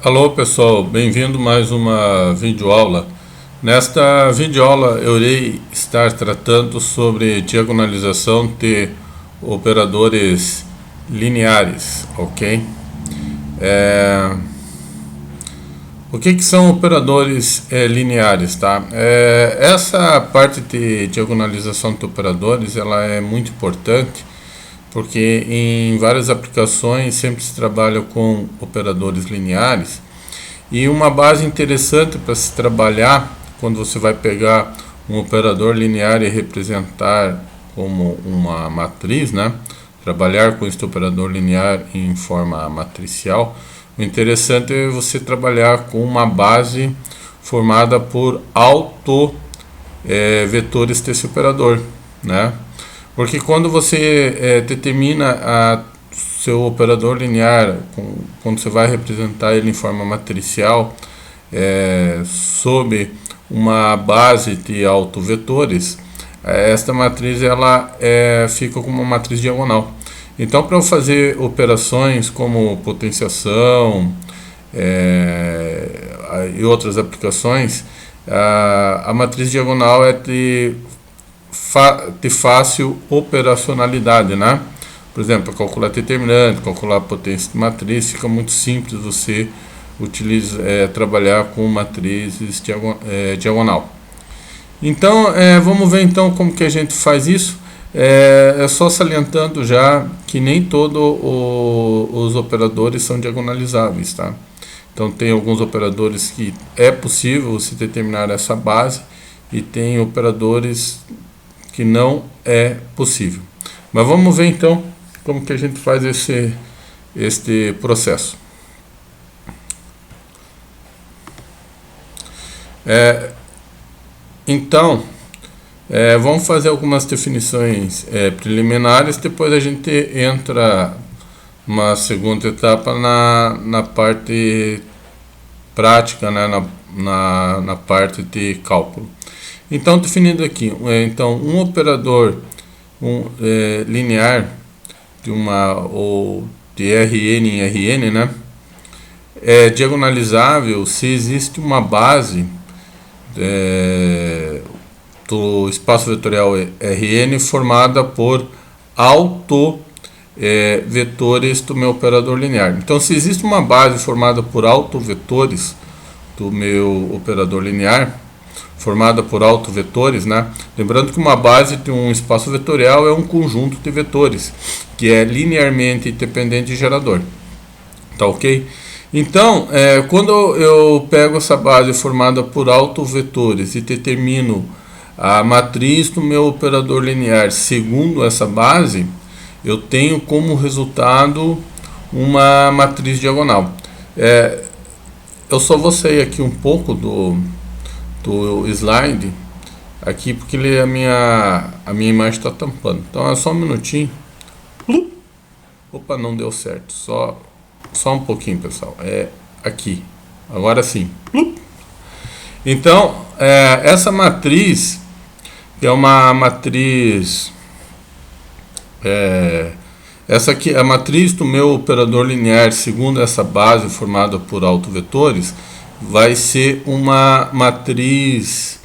Alô pessoal, bem-vindo mais uma videoaula. Nesta videoaula eu irei estar tratando sobre diagonalização de operadores lineares, ok? O que são operadores lineares, tá? Essa parte de diagonalização de operadores ela é muito importante, porque em várias aplicações sempre se trabalha com operadores lineares, e uma base interessante para se trabalhar quando você vai pegar um operador linear e representar como uma matriz, né? Trabalhar com este operador linear em forma matricial. O interessante é você trabalhar com uma base formada por autovetores desse operador, né? Porque quando você determina seu operador linear, quando você vai representar ele em forma matricial, sob uma base de autovetores, esta matriz ela fica como uma matriz diagonal. Então, para eu fazer operações como potenciação e outras aplicações, a matriz diagonal é de fácil operacionalidade, né? Por exemplo, calcular determinante, calcular potência de matriz, fica muito simples você trabalhar com matrizes diagonal. Então, vamos ver então como que a gente faz isso. Só salientando já que nem todos os operadores são diagonalizáveis, tá? Então tem alguns operadores que é possível você determinar essa base, e tem operadores que não é possível. Mas vamos ver então como que a gente faz este processo. Então, vamos fazer algumas definições preliminares, depois a gente entra numa segunda etapa na parte prática, né, na parte de cálculo. Então, definindo aqui, um operador linear ou de Rn em Rn, né, é diagonalizável se existe uma base do espaço vetorial Rn formada por autovetores do meu operador linear. Então, se existe uma base formada por autovetores do meu operador linear, formada por autovetores, né? Lembrando que uma base de um espaço vetorial é um conjunto de vetores que é linearmente independente de gerador, tá ok? Então, quando eu pego essa base formada por autovetores e determino a matriz do meu operador linear segundo essa base, eu tenho como resultado uma matriz diagonal. Eu só vou sair aqui um pouco do slide aqui, porque a minha imagem está tampando. Então é só um minutinho. Opa, não deu certo. Só um pouquinho, pessoal. Aqui. Agora sim. Então, essa matriz é uma matriz. Essa aqui é a matriz do meu operador linear segundo essa base formada por autovetores. Vai ser uma matriz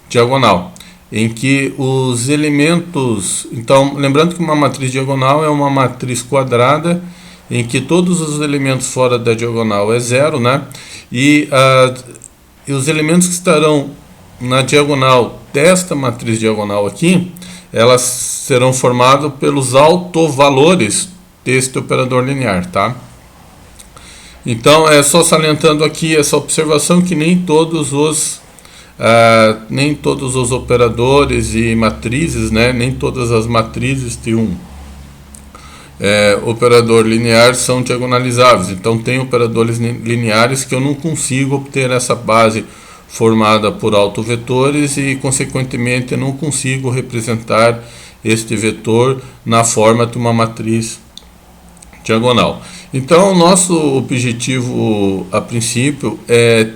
diagonal, em que os elementos... Então, lembrando que uma matriz diagonal é uma matriz quadrada, em que todos os elementos fora da diagonal é zero, né? E os elementos que estarão na diagonal desta matriz diagonal aqui, elas serão formados pelos autovalores deste operador linear, tá? Então, só salientando aqui essa observação que nem todos os operadores e matrizes, né, nem todas as matrizes de um operador linear são diagonalizáveis. Então, tem operadores lineares que eu não consigo obter essa base formada por autovetores e, consequentemente, eu não consigo representar este vetor na forma de uma matriz diagonal. Então, o nosso objetivo, a princípio, é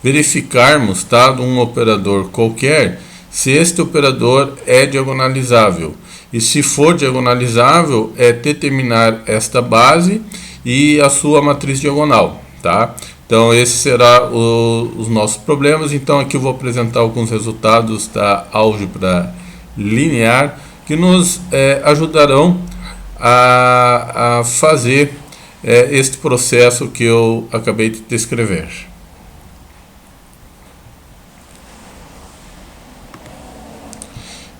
verificarmos, tá, de um operador qualquer, se este operador é diagonalizável. E se for diagonalizável, é determinar esta base e a sua matriz diagonal, tá? Então esse será os nossos problemas. Então aqui eu vou apresentar alguns resultados da álgebra linear que nos ajudarão a fazer este processo que eu acabei de descrever.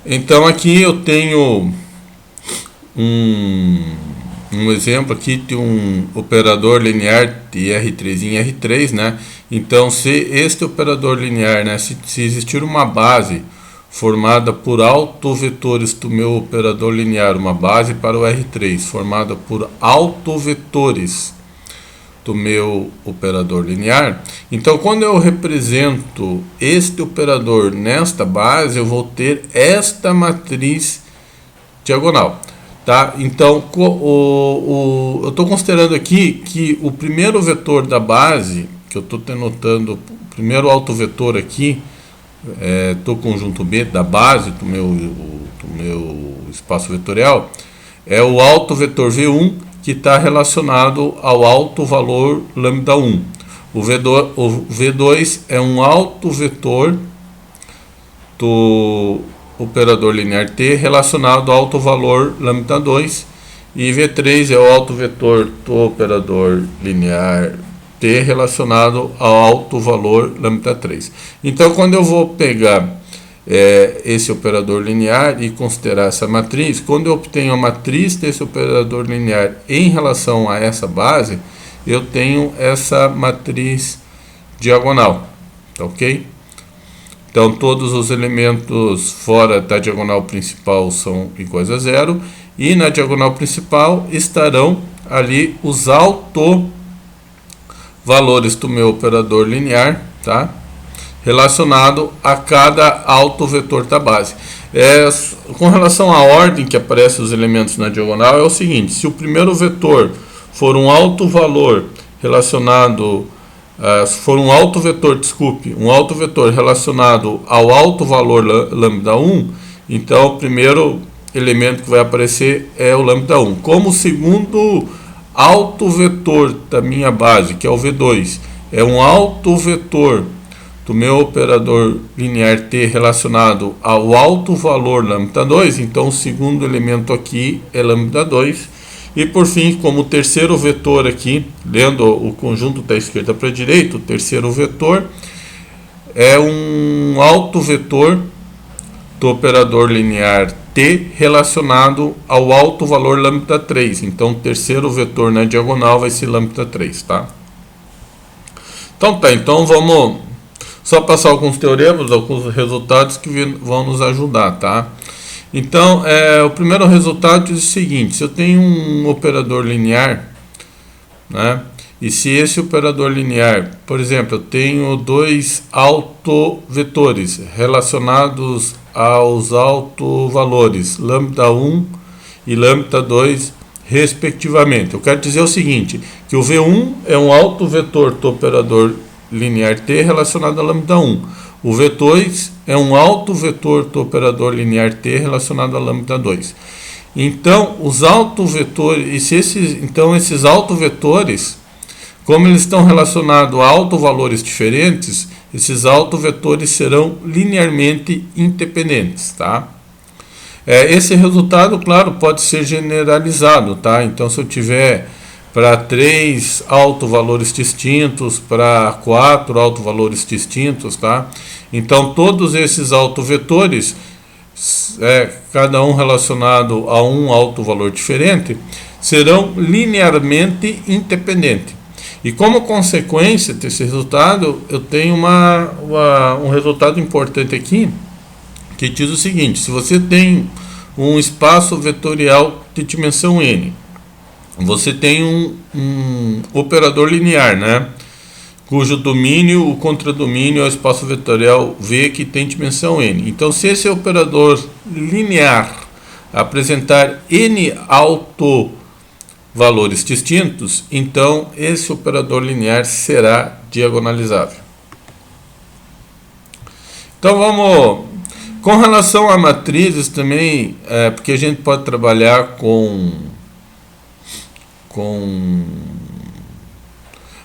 Então aqui eu tenho um exemplo aqui de um operador linear de R3 em R3, né? Então se este operador linear, né, se existir uma base formada por autovetores do meu operador linear, uma base para o R3 formada por autovetores do meu operador linear, então quando eu represento este operador nesta base, eu vou ter esta matriz diagonal, tá? Então eu estou considerando aqui que o primeiro vetor da base, que eu estou denotando, o primeiro autovetor aqui do conjunto B da base do meu espaço vetorial é o autovetor V1, que está relacionado ao alto valor lambda1. O V2 é um autovetor do operador linear T relacionado ao alto valor lambda2, e V3 é o autovetor do operador linear T relacionado ao alto valor lambda3. Então quando eu vou pegar esse operador linear e considerar essa matriz, quando eu obtenho a matriz desse operador linear em relação a essa base, eu tenho essa matriz diagonal, tá ok? Então todos os elementos fora da diagonal principal são iguais a zero, e na diagonal principal estarão ali os autovalores do meu operador linear, tá? Relacionado a cada autovetor da base. Com relação à ordem que aparece os elementos na diagonal, é o seguinte: se o primeiro vetor for um autovalor relacionado, um autovetor relacionado ao alto valor lambda1, então o primeiro elemento que vai aparecer é o lambda1. Como o segundo autovetor da minha base, que é o V2, é um autovetor do meu operador linear T relacionado ao alto valor lambda2, então o segundo elemento aqui é lambda2. E por fim, como o terceiro vetor aqui, lendo o conjunto da esquerda para a direita, o terceiro vetor é um autovetor do operador linear T relacionado ao alto valor lambda3. Então o terceiro vetor na diagonal vai ser lambda3, tá? Então vamos só passar alguns teoremas, alguns resultados que vão nos ajudar, tá? Então, o primeiro resultado diz o seguinte: se eu tenho um operador linear, né, e se esse operador linear, por exemplo, eu tenho dois autovetores relacionados aos autovalores lambda1 e lambda2, respectivamente. Eu quero dizer o seguinte, que o V1 é um autovetor do operador linear T relacionado a lambda1. O V2 é um autovetor do operador linear T relacionado a lambda2. Então, os autovetores, esses autovetores, como eles estão relacionados a autovalores diferentes, esses autovetores serão linearmente independentes, tá? Esse resultado, claro, pode ser generalizado, tá? Então, se eu tiver para 3 autovalores distintos, para 4 autovalores distintos, tá? Então, todos esses autovetores, cada um relacionado a um autovalor diferente, serão linearmente independentes. E como consequência desse resultado, eu tenho um resultado importante aqui, que diz o seguinte: se você tem um espaço vetorial de dimensão n, você tem um operador linear, né, cujo domínio, o contradomínio é o espaço vetorial V, que tem dimensão n. Então, se esse operador linear apresentar n autovalores distintos, então esse operador linear será diagonalizável. Então vamos, com relação a matrizes também, porque a gente pode trabalhar com com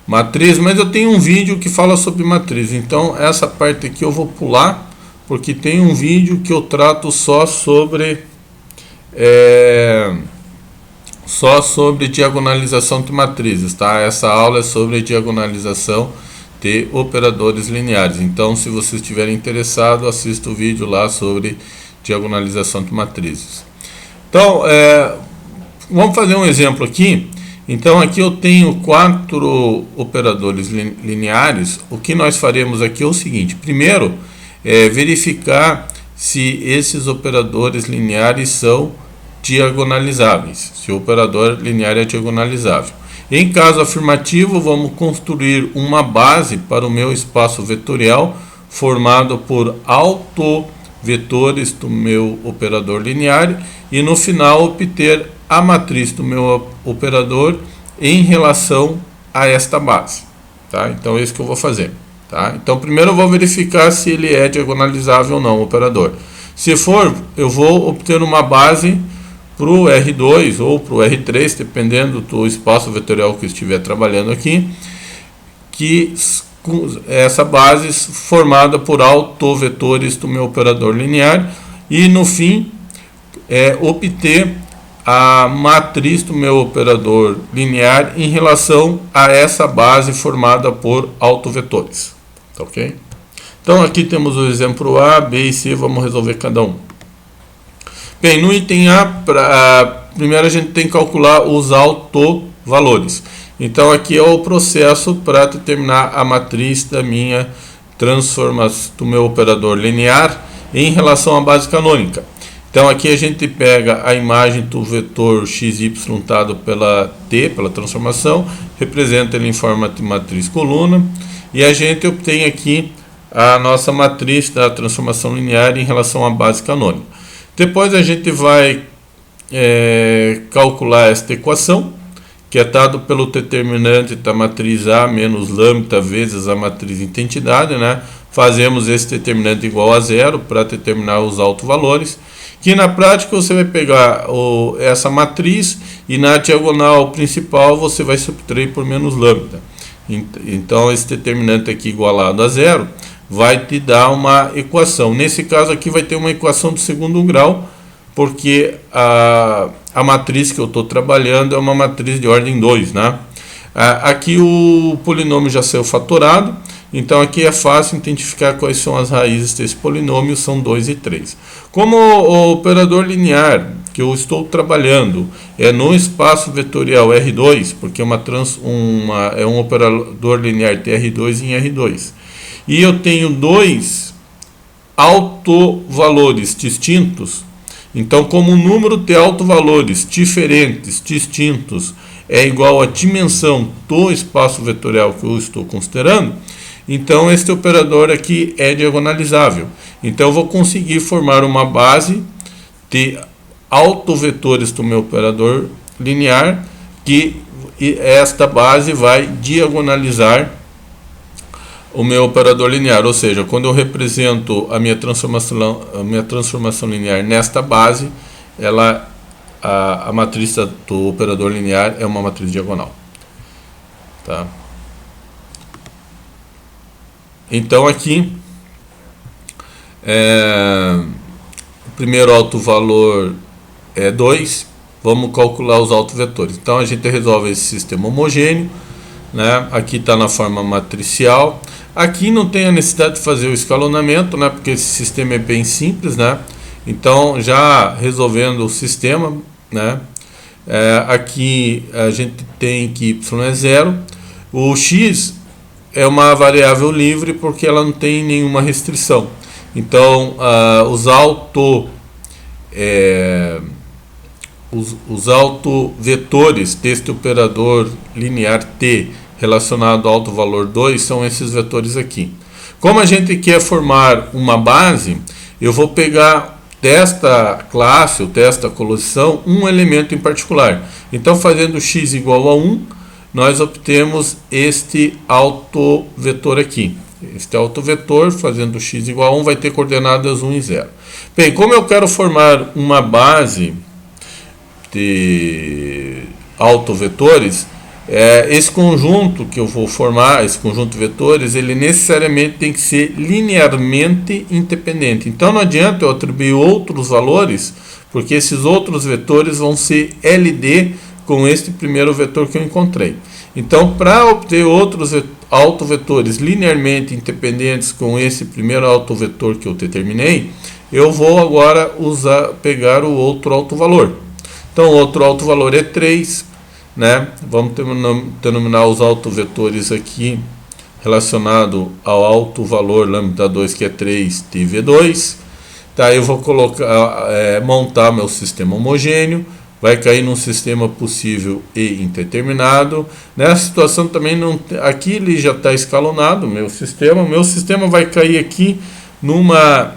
matriz, mas eu tenho um vídeo que fala sobre matriz, então essa parte aqui eu vou pular, porque tem um vídeo que eu trato só sobre diagonalização de matrizes, tá? Essa aula é sobre diagonalização de operadores lineares. Então, se vocês estiverem interessados, assista o vídeo lá sobre diagonalização de matrizes. Então, vamos fazer um exemplo aqui. Então, aqui eu tenho 4 operadores lineares. O que nós faremos aqui é o seguinte: primeiro, verificar se esses operadores lineares são diagonalizáveis, se o operador linear é diagonalizável. Em caso afirmativo, vamos construir uma base para o meu espaço vetorial formado por autovetores do meu operador linear e no final obter a matriz do meu operador em relação a esta base, tá? Então é isso que eu vou fazer, tá? Então primeiro eu vou verificar se ele é diagonalizável ou não, o operador. Se for, eu vou obter uma base para o R2 ou para o R3, dependendo do espaço vetorial que eu estiver trabalhando aqui, que essa base formada por autovetores do meu operador linear e no fim obter a matriz do meu operador linear em relação a essa base formada por autovetores, tá, ok? Então aqui temos o exemplo A, B e C, vamos resolver cada um. Bem, no item A, primeiro a gente tem que calcular os autovalores. Então aqui é o processo para determinar a matriz da minha transformação do meu operador linear em relação à base canônica. Então aqui a gente pega a imagem do vetor xy dado pela t, pela transformação, representa ele em forma de matriz coluna, e a gente obtém aqui a nossa matriz da transformação linear em relação à base canônica. Depois a gente vai calcular esta equação, que é dado pelo determinante da matriz A menos lambda vezes a matriz identidade, né? Fazemos esse determinante igual a zero para determinar os autovalores, que na prática você vai pegar essa matriz e na diagonal principal você vai subtrair por menos lambda. Então esse determinante aqui igualado a zero vai te dar uma equação. Nesse caso aqui vai ter uma equação do segundo grau, porque a matriz que eu estou trabalhando é uma matriz de ordem 2, né? Aqui o polinômio já saiu fatorado, então aqui é fácil identificar quais são as raízes desse polinômio, são 2 e 3. Como o operador linear que eu estou trabalhando é no espaço vetorial R2, porque é um operador linear de R2 em R2, e eu tenho 2 autovalores distintos, então como o número de autovalores diferentes, distintos, é igual à dimensão do espaço vetorial que eu estou considerando, então este operador aqui é diagonalizável. Então eu vou conseguir formar uma base de autovetores do meu operador linear, que esta base vai diagonalizar o meu operador linear, ou seja, quando eu represento a minha transformação linear nesta base, a matriz do operador linear é uma matriz diagonal, tá? Então aqui o primeiro autovalor é 2, vamos calcular os autovetores. Então a gente resolve esse sistema homogêneo, né? Aqui está na forma matricial. Aqui não tem a necessidade de fazer o escalonamento, né? Porque esse sistema é bem simples, né? Então já resolvendo o sistema, né? Aqui a gente tem que y é zero, o x é uma variável livre porque ela não tem nenhuma restrição. Então os autovetores deste operador linear t relacionado ao autovalor 2 são esses vetores aqui. Como a gente quer formar uma base, eu vou pegar desta classe ou desta coleção um elemento em particular. Então fazendo x igual a 1, nós obtemos este autovetor aqui. Este autovetor, fazendo x igual a 1, vai ter coordenadas 1 e 0. Bem, como eu quero formar uma base de autovetores, esse conjunto que eu vou formar, esse conjunto de vetores, ele necessariamente tem que ser linearmente independente. Então não adianta eu atribuir outros valores, porque esses outros vetores vão ser LD com este primeiro vetor que eu encontrei. Então, para obter outros autovetores linearmente independentes com esse primeiro autovetor que eu determinei, eu vou agora pegar o outro autovalor. Então, o outro autovalor é 3, né? Vamos denominar os autovetores aqui relacionado ao autovalor lambda 2, que é 3 TV2. Tá, eu vou montar meu sistema homogêneo, vai cair num sistema possível e indeterminado. Nessa situação também aqui ele já está escalonado, meu sistema vai cair aqui numa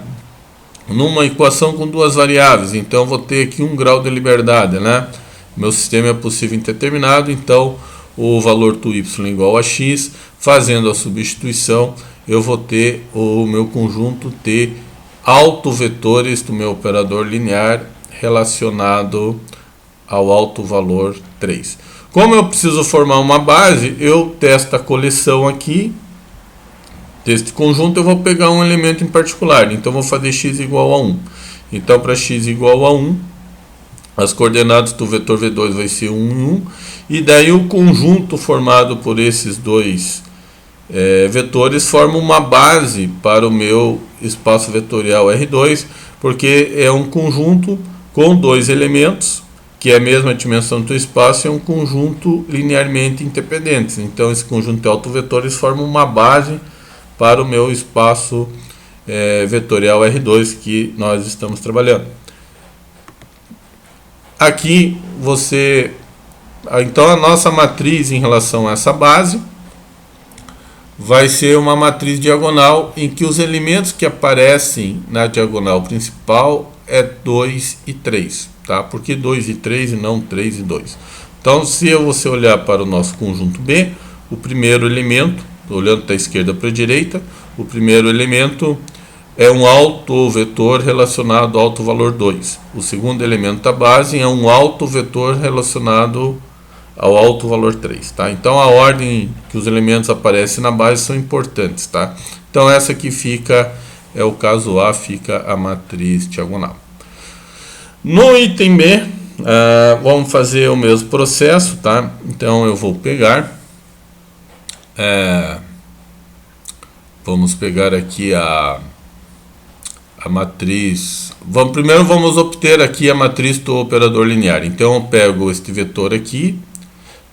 equação com duas variáveis, então vou ter aqui 1 grau de liberdade, né? Meu sistema é possível indeterminado, então o valor do y igual a x, fazendo a substituição, eu vou ter o meu conjunto de autovetores do meu operador linear relacionado ao autovalor 3. Como eu preciso formar uma base, eu testo a coleção aqui deste conjunto, eu vou pegar um elemento em particular, então vou fazer x igual a 1. Então, para x igual a 1, as coordenadas do vetor V2 vai ser 1 e 1, e daí o conjunto formado por esses dois vetores forma uma base para o meu espaço vetorial R2, porque é um conjunto com dois elementos, que é a mesma dimensão do espaço, e é um conjunto linearmente independente. Então, esse conjunto de autovetores forma uma base para o meu espaço vetorial R2 que nós estamos trabalhando. Aqui então a nossa matriz em relação a essa base vai ser uma matriz diagonal em que os elementos que aparecem na diagonal principal é 2 e 3, tá? Por que 2 e 3 e não 3 e 2? Então, se você olhar para o nosso conjunto B, o primeiro elemento, olhando da esquerda para a direita, o primeiro elemento é um autovetor relacionado ao autovalor 2. O segundo elemento da base é um autovetor relacionado ao autovalor 3. Tá? Então, a ordem que os elementos aparecem na base são importantes. Tá? Então, essa aqui é o caso A, fica a matriz diagonal. No item B, vamos fazer o mesmo processo. Tá? Então, eu vou pegar... vamos pegar aqui a matriz. Primeiro vamos obter aqui a matriz do operador linear. Então eu pego este vetor aqui,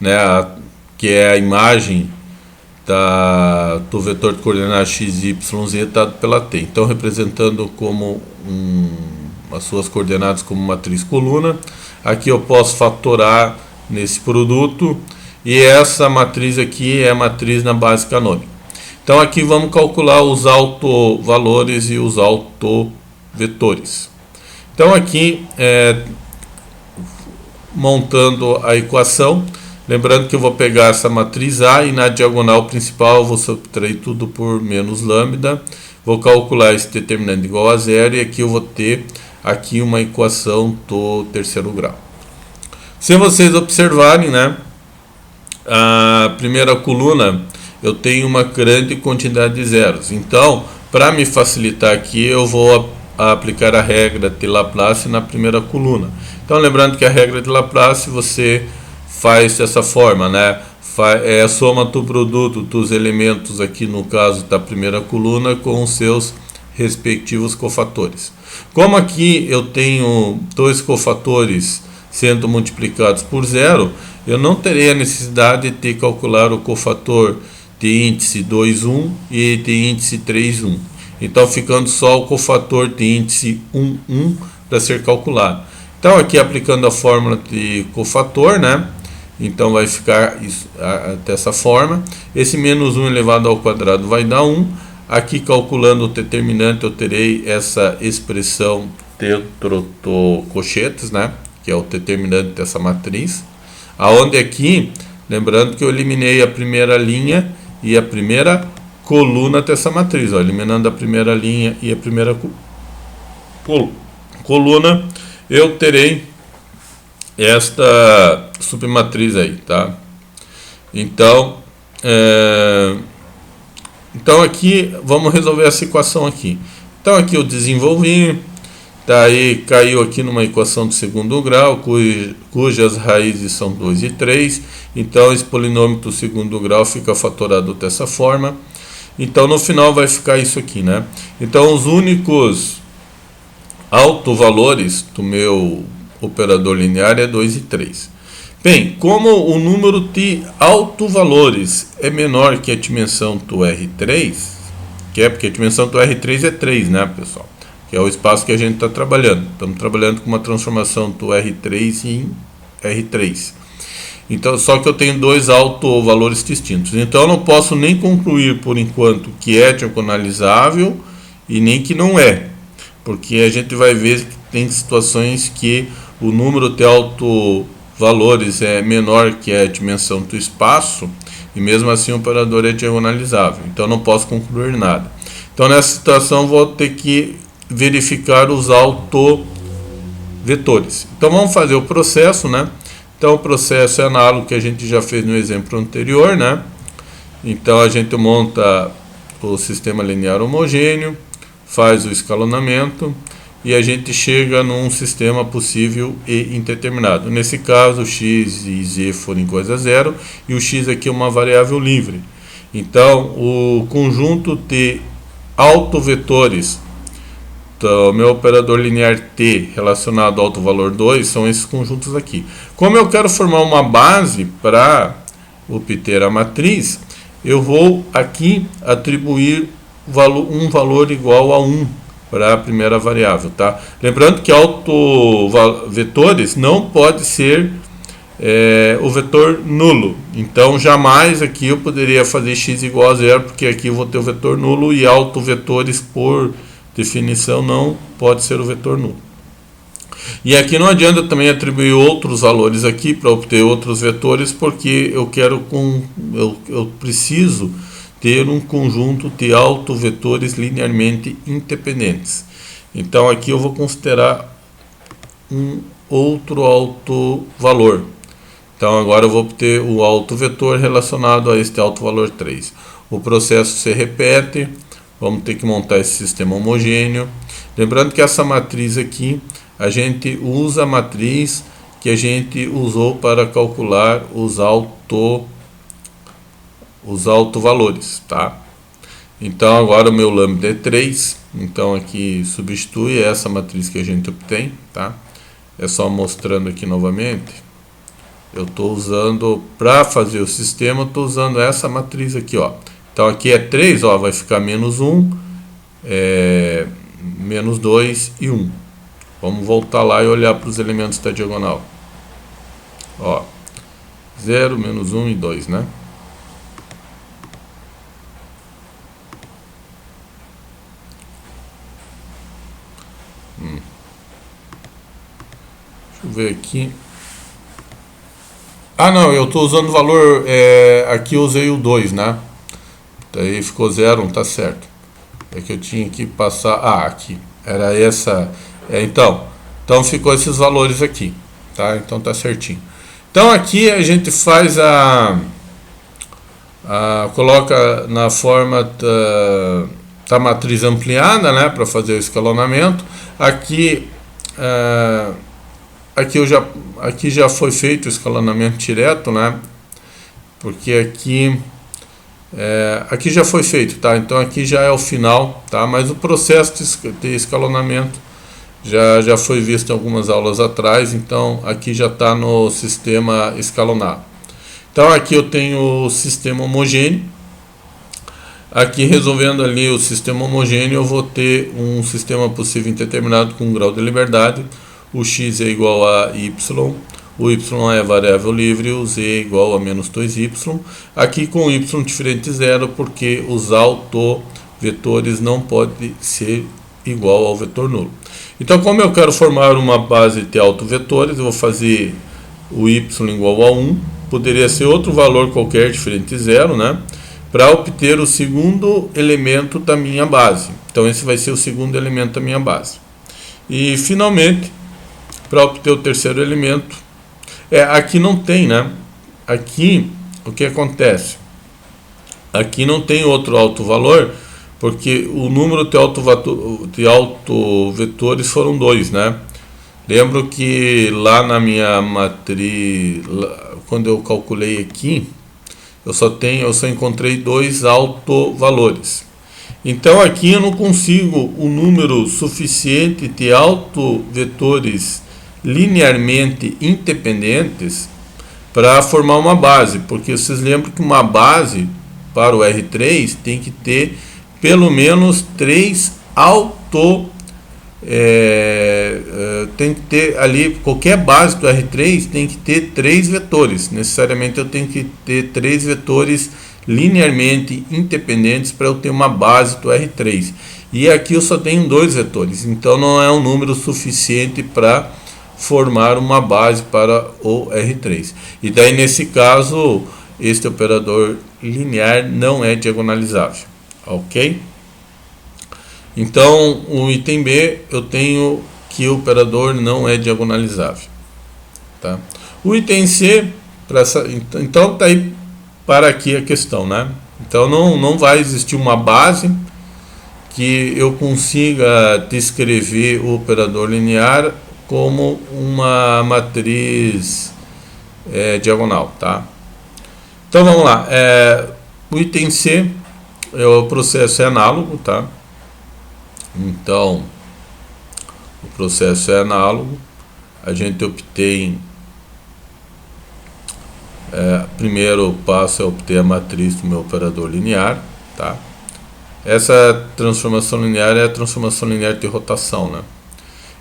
né, que é a imagem do vetor de coordenadas x, y, z dado pela t. Então representando como as suas coordenadas como matriz coluna. Aqui eu posso fatorar nesse produto, e essa matriz aqui é a matriz na base canônica. Então aqui vamos calcular os autovalores e os autovetores. Então aqui, montando a equação, lembrando que eu vou pegar essa matriz A e na diagonal principal eu vou subtrair tudo por menos lambda. Vou calcular esse determinante igual a zero, e aqui eu vou ter aqui uma equação do terceiro grau. Se vocês observarem, né, a primeira coluna eu tenho uma grande quantidade de zeros. Então, para me facilitar aqui, eu vou aplicar a regra de Laplace na primeira coluna. Então, lembrando que a regra de Laplace você faz dessa forma, né? É a soma do produto dos elementos aqui no caso da primeira coluna com os seus respectivos cofatores. Como aqui eu tenho dois cofatores sendo multiplicados por zero, eu não terei a necessidade de calcular o cofator de índice 2, 1 e de índice 3, 1. Então, ficando só o cofator de índice 1, 1 para ser calculado. Então, aqui aplicando a fórmula de cofator, né? Então, vai ficar isso, dessa forma. Esse menos 1 elevado ao quadrado vai dar 1. Aqui, calculando o determinante, eu terei essa expressão dentro do cochetes, né? Que é o determinante dessa matriz. Aonde aqui, lembrando que eu eliminei a primeira linha e a primeira coluna dessa matriz. Ó, eliminando a primeira linha e a primeira coluna, eu terei esta submatriz aí, tá? Então, então aqui vamos resolver essa equação aqui. Então aqui eu desenvolvi, daí caiu aqui numa equação de segundo grau, cujas raízes são 2 e 3. Então esse polinômio do segundo grau fica fatorado dessa forma. Então no final vai ficar isso aqui, né? Então os únicos autovalores do meu operador linear é 2 e 3. Bem, como o número de autovalores é menor que a dimensão do R3, que é porque a dimensão do R3 é 3, né, pessoal? Que é o espaço que a gente está trabalhando. Estamos trabalhando com uma transformação do R3 em R3. Então, só que eu tenho dois autovalores distintos. Então, eu não posso nem concluir, por enquanto, que é diagonalizável e nem que não é. Porque a gente vai ver que tem situações que o número de autovalores é menor que a dimensão do espaço e mesmo assim o operador é diagonalizável. Então, eu não posso concluir nada. Então, nessa situação, vou ter que verificar os autovetores. Então, vamos fazer o processo, né? Então, o processo é análogo ao que a gente já fez no exemplo anterior, né? Então, a gente monta o sistema linear homogêneo, faz o escalonamento e a gente chega num sistema possível e indeterminado. Nesse caso, x e z forem iguais a zero e o x aqui é uma variável livre. Então, o conjunto de autovetores do meu operador linear t relacionado ao autovalor 2 são esses conjuntos aqui. Como eu quero formar uma base para obter a matriz, eu vou aqui atribuir um valor igual a 1 para a primeira variável, tá? Lembrando que autovetores não pode ser o vetor nulo. Então, jamais aqui eu poderia fazer x igual a zero, porque aqui eu vou ter o vetor nulo e autovetores, por definição, não pode ser o vetor nulo. E aqui não adianta também atribuir outros valores aqui para obter outros vetores, porque eu preciso ter um conjunto de autovetores linearmente independentes. Então aqui eu vou considerar um outro autovalor. Então agora eu vou obter o autovetor relacionado a este autovalor 3. O processo se repete, vamos ter que montar esse sistema homogêneo. Lembrando que essa matriz aqui, a gente usa a matriz que a gente usou para calcular os autovalores, tá? Então agora o meu lambda é 3, então aqui substitui essa matriz que a gente obtém, tá? É só mostrando aqui novamente. Eu estou usando, para fazer o sistema, eu estou usando essa matriz aqui, ó. Então aqui é 3, ó, vai ficar menos 1, menos 2 e 1. Vamos voltar lá e olhar para os elementos da diagonal. Ó, 0, menos 1 e 2, né? Deixa eu ver aqui. Ah, não, eu estou usando o valor, aqui eu usei o 2, né? Daí ficou 0, não tá certo. É que eu tinha que passar, aqui, era essa, então ficou esses valores aqui, tá? Então tá certinho. Então aqui a gente faz coloca na forma da matriz ampliada, né? Para fazer o escalonamento. Aqui aqui já foi feito o escalonamento direto, né? Porque aqui já foi feito, tá? Então aqui já é o final, tá? Mas o processo de escalonamento já foi visto em algumas aulas atrás, então aqui já está no sistema escalonado. Então aqui eu tenho o sistema homogêneo. Aqui, resolvendo ali o sistema homogêneo, eu vou ter um sistema possível indeterminado com um grau de liberdade. O x é igual a y, o y é variável livre, o z é igual a menos 2y. Aqui com y diferente de zero, porque os autovetores não podem ser igual ao vetor nulo. Então, como eu quero formar uma base de autovetores, eu vou fazer o y igual a 1. Poderia ser outro valor qualquer diferente de zero, né? Para obter o segundo elemento da minha base. Então, esse vai ser o segundo elemento da minha base. E, finalmente, para obter o terceiro elemento, Aqui não tem, né? Aqui, o que acontece? Aqui não tem outro autovalor, porque o número de autovetores foram 2, né? Lembro que lá na minha matriz, quando eu calculei aqui, eu só encontrei 2 autovalores. Então aqui eu não consigo um número suficiente de autovetores linearmente independentes para formar uma base, porque vocês lembram que uma base para o R3 tem que ter pelo menos 3 tem que ter ali, qualquer base do R3 tem que ter 3 vetores. Necessariamente eu tenho que ter 3 vetores linearmente independentes para eu ter uma base do R3. E aqui eu só tenho 2 vetores, então não é um número suficiente para formar uma base para o R3. E daí nesse caso, este operador linear não é diagonalizável, ok? Então, o item B, eu tenho que o operador não é diagonalizável. Tá? O item C, então está aí para aqui a questão, né? Então, não vai existir uma base que eu consiga descrever o operador linear como uma matriz diagonal, tá? Então, vamos lá. O item C, o processo é análogo, tá? Então, o processo é análogo, a gente obtém, primeiro passo é obter a matriz do meu operador linear, tá? Essa transformação linear é a transformação linear de rotação, né?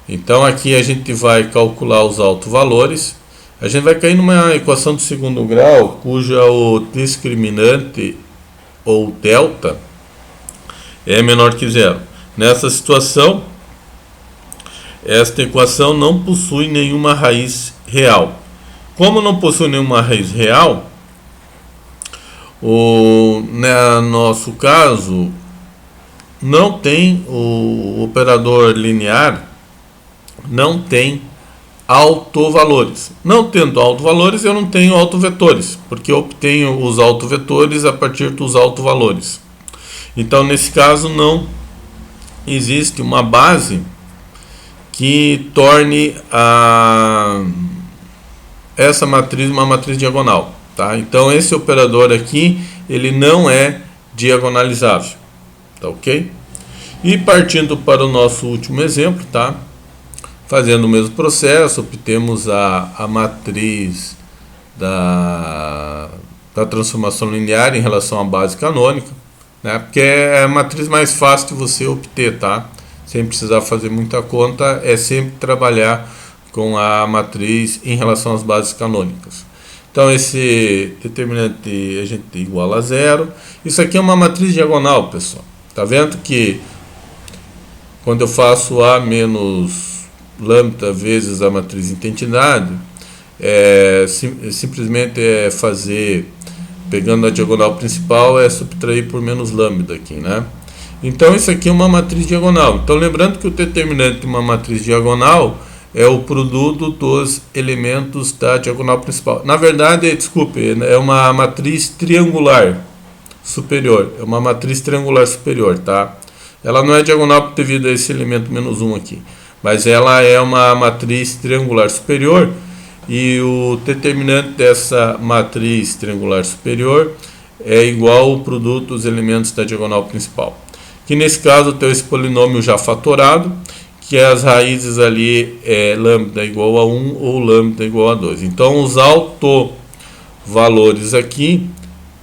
Então aqui a gente vai calcular os autovalores, a gente vai cair numa equação de segundo grau, cuja o discriminante, ou delta, é menor que zero. Nessa situação, esta equação não possui nenhuma raiz real. Como não possui nenhuma raiz real, no nosso caso, não tem o operador linear, não tem autovalores. Não tendo autovalores, eu não tenho autovetores, porque eu obtenho os autovetores a partir dos autovalores. Então, nesse caso, não existe uma base que torne essa matriz uma matriz diagonal, tá? Então esse operador aqui, ele não é diagonalizável, tá ok? E partindo para o nosso último exemplo, tá? Fazendo o mesmo processo, obtemos a matriz da transformação linear em relação à base canônica, né? Porque é a matriz mais fácil de você obter, tá? Sem precisar fazer muita conta, é sempre trabalhar com a matriz em relação às bases canônicas. Então esse determinante a gente iguala a zero. Isso aqui é uma matriz diagonal, pessoal. Tá vendo que quando eu faço A menos lambda vezes a matriz identidade, simplesmente fazer, pegando a diagonal principal, subtrair por menos lambda aqui, né? Então isso aqui é uma matriz diagonal. Então lembrando que o determinante de uma matriz diagonal é o produto dos elementos da diagonal principal. Na verdade, desculpe, é uma matriz triangular superior. É uma matriz triangular superior, tá? Ela não é diagonal devido a esse elemento menos 1 aqui, mas ela é uma matriz triangular superior, e o determinante dessa matriz triangular superior é igual ao produto dos elementos da diagonal principal. Que nesse caso tem esse polinômio já fatorado, que as raízes ali é lambda igual a 1 ou lambda igual a 2. Então os autovalores aqui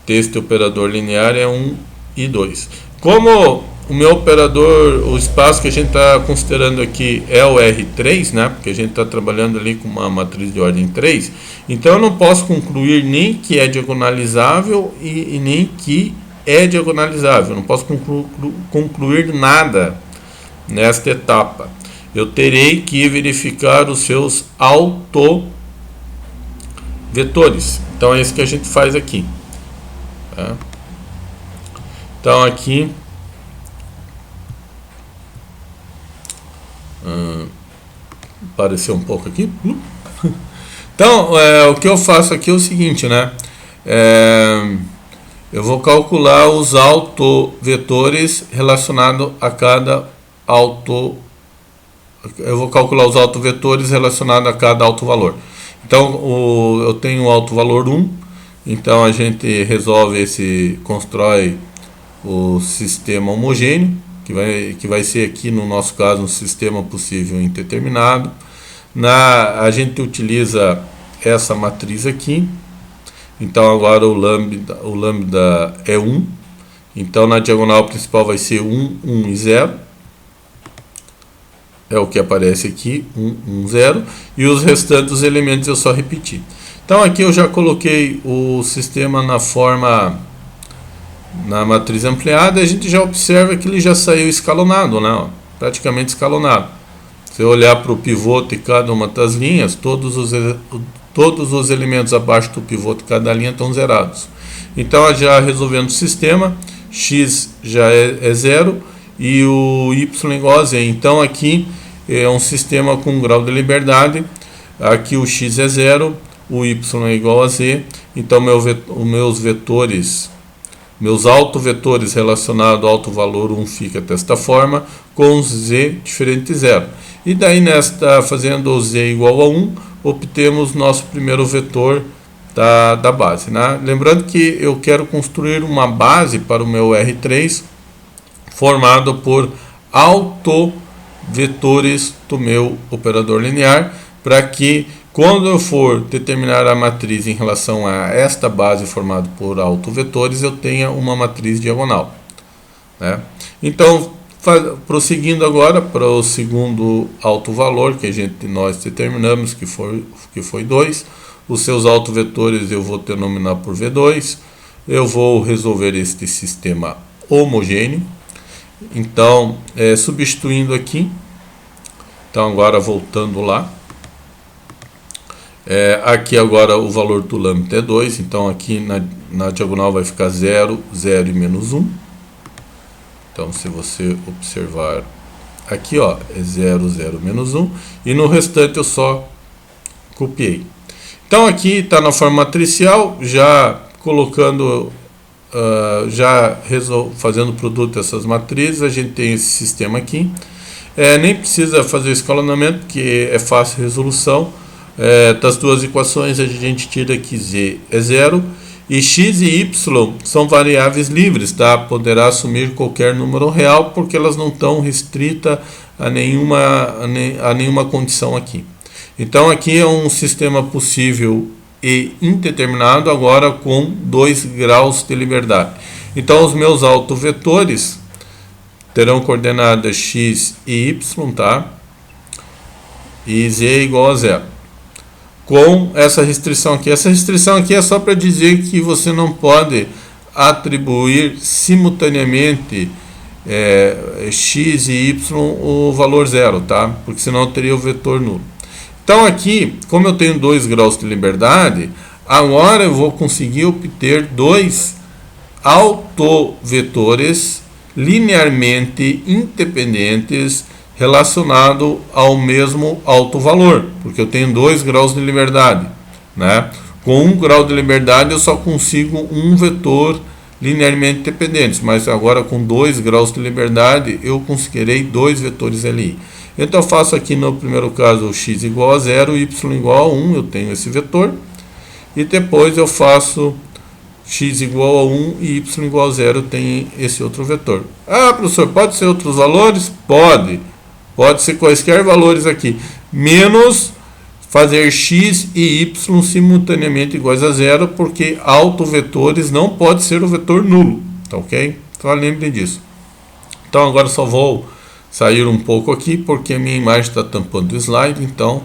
deste operador linear é 1 e 2. Como o meu operador, o espaço que a gente está considerando aqui é o R3, né? Porque a gente está trabalhando ali com uma matriz de ordem 3, então eu não posso concluir nem que é diagonalizável e nem que é diagonalizável. Eu não posso concluir nada nesta etapa. Eu terei que verificar os seus autovetores. Então é isso que a gente faz aqui, tá? Então aqui apareceu um pouco aqui. Então, o que eu faço aqui é o seguinte, né? Eu vou calcular os autovetores relacionados a cada autovalor. Então, eu tenho o autovalor 1, então a gente constrói o sistema homogêneo, que vai ser aqui no nosso caso um sistema possível indeterminado. A gente utiliza essa matriz aqui. Então agora o lambda é 1. Então na diagonal principal vai ser 1, 1 e 0. É o que aparece aqui, 1, 1, 0. E os restantes elementos eu só repeti. Então aqui eu já coloquei o sistema na matriz ampliada. A gente já observa que ele já saiu escalonado, né? Praticamente escalonado. Se eu olhar para o pivô de cada uma das linhas, todos os elementos abaixo do pivô de cada linha estão zerados. Então, já resolvendo o sistema, x já é 0 e o y igual a z. Então, aqui é um sistema com grau de liberdade. Aqui o x é 0, o y é igual a z. Então, meus autovetores relacionados ao autovalor 1 fica desta forma, com z diferente de 0. E daí, fazendo o z igual a 1, obtemos nosso primeiro vetor da base, né? Lembrando que eu quero construir uma base para o meu R3 formado por autovetores do meu operador linear, para que quando eu for determinar a matriz em relação a esta base formada por autovetores, eu tenha uma matriz diagonal, né? Então, prosseguindo agora para o segundo autovalor que nós determinamos, que foi 2. Os seus autovetores eu vou denominar por V2. Eu vou resolver este sistema homogêneo. Então, substituindo aqui. Então, agora voltando lá. Aqui agora o valor do lambda é 2. Então, aqui na diagonal vai ficar 0, 0 e menos 1. Então, se você observar aqui, ó, é 0, 0, menos 1. E no restante eu só copiei. Então, aqui está na forma matricial, já colocando, fazendo o produto dessas matrizes, a gente tem esse sistema aqui. Nem precisa fazer escalonamento, porque é fácil resolução. Das duas equações, a gente tira que z é 0. E x e y são variáveis livres, tá? Poderá assumir qualquer número real, porque elas não estão restritas a nenhuma condição aqui. Então, aqui é um sistema possível e indeterminado, agora com 2 graus de liberdade. Então, os meus autovetores terão coordenadas x e y, tá? E z igual a 0. Com essa restrição aqui. Essa restrição aqui é só para dizer que você não pode atribuir simultaneamente x e y o valor 0, tá? Porque senão teria o vetor nulo. Então aqui, como eu tenho 2 graus de liberdade, agora eu vou conseguir obter 2 autovetores linearmente independentes relacionado ao mesmo autovalor, porque eu tenho 2 graus de liberdade, né? Com 1 grau de liberdade eu só consigo um vetor linearmente dependente, mas agora com 2 graus de liberdade eu conseguirei 2 vetores LI. Então eu faço aqui no primeiro caso o x igual a 0, y igual a 1, eu tenho esse vetor, e depois eu faço x igual a 1 e y igual a 0, tem esse outro vetor. Ah, professor, pode ser outros valores? Pode. Pode ser quaisquer valores aqui, menos fazer x e y simultaneamente iguais a 0, porque autovetores não pode ser o vetor nulo, tá ok? Então lembrem disso. Então agora só vou sair um pouco aqui, porque a minha imagem está tampando o slide, então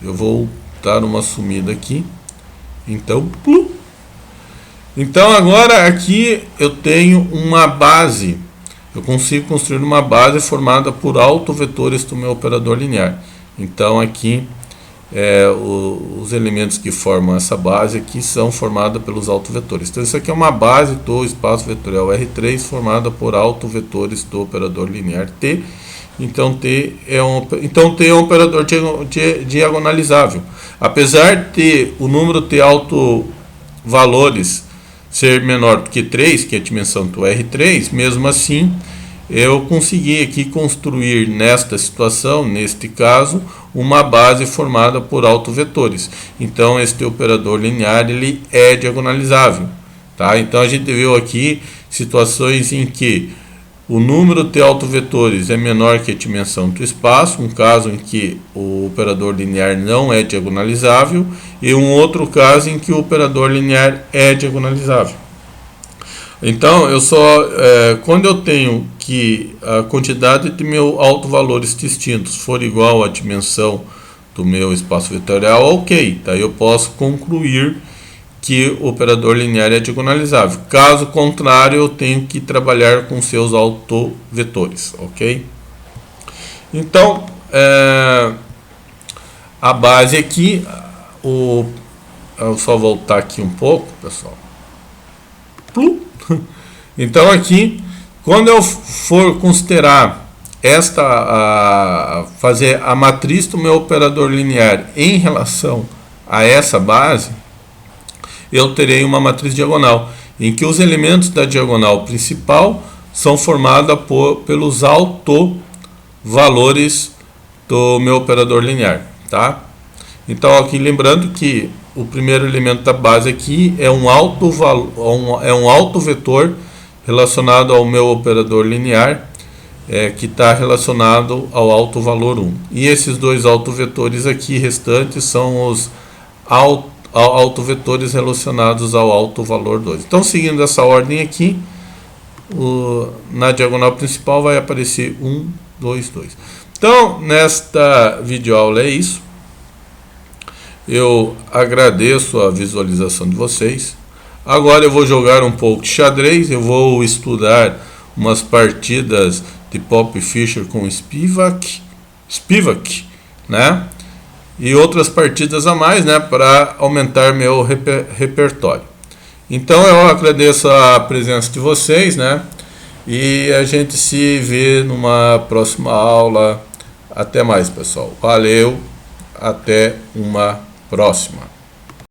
eu vou dar uma sumida aqui. Então, agora aqui eu tenho uma base. Eu consigo construir uma base formada por autovetores do meu operador linear. Então aqui os elementos que formam essa base aqui são formados pelos autovetores. Então isso aqui é uma base do espaço vetorial R3 formada por autovetores do operador linear T. então T é um operador diagonalizável. Apesar de ter o número T alto valores ser menor do que 3, que é a dimensão do R3, mesmo assim eu consegui aqui construir nesta situação, neste caso, uma base formada por autovetores. Então este operador linear ele é diagonalizável, tá? Então a gente viu aqui situações em que o número de autovetores é menor que a dimensão do espaço, um caso em que o operador linear não é diagonalizável, e um outro caso em que o operador linear é diagonalizável. Então, quando eu tenho que a quantidade de meus autovalores distintos for igual à dimensão do meu espaço vetorial, ok, daí eu posso concluir que o operador linear é diagonalizável. Caso contrário, eu tenho que trabalhar com seus autovetores, ok? Então, a base aqui, eu só voltar aqui um pouco, pessoal. Então aqui, quando eu for considerar fazer a matriz do meu operador linear em relação a essa base, eu terei uma matriz diagonal, em que os elementos da diagonal principal são formados pelos autovalores do meu operador linear, tá? Então aqui lembrando que o primeiro elemento da base aqui é um autovetor relacionado ao meu operador linear, que está relacionado ao autovalor 1. E esses dois autovetores aqui restantes são os autovetores relacionados ao autovalor 2. Então, seguindo essa ordem aqui, na diagonal principal vai aparecer 1, 2, 2. Então, nesta videoaula é isso. Eu agradeço a visualização de vocês. Agora eu vou jogar um pouco de xadrez. Eu vou estudar umas partidas de Pope Fischer com Spivak, né? E outras partidas a mais, né, para aumentar meu repertório. Então eu agradeço a presença de vocês, né? E a gente se vê numa próxima aula. Até mais, pessoal. Valeu. Até uma próxima.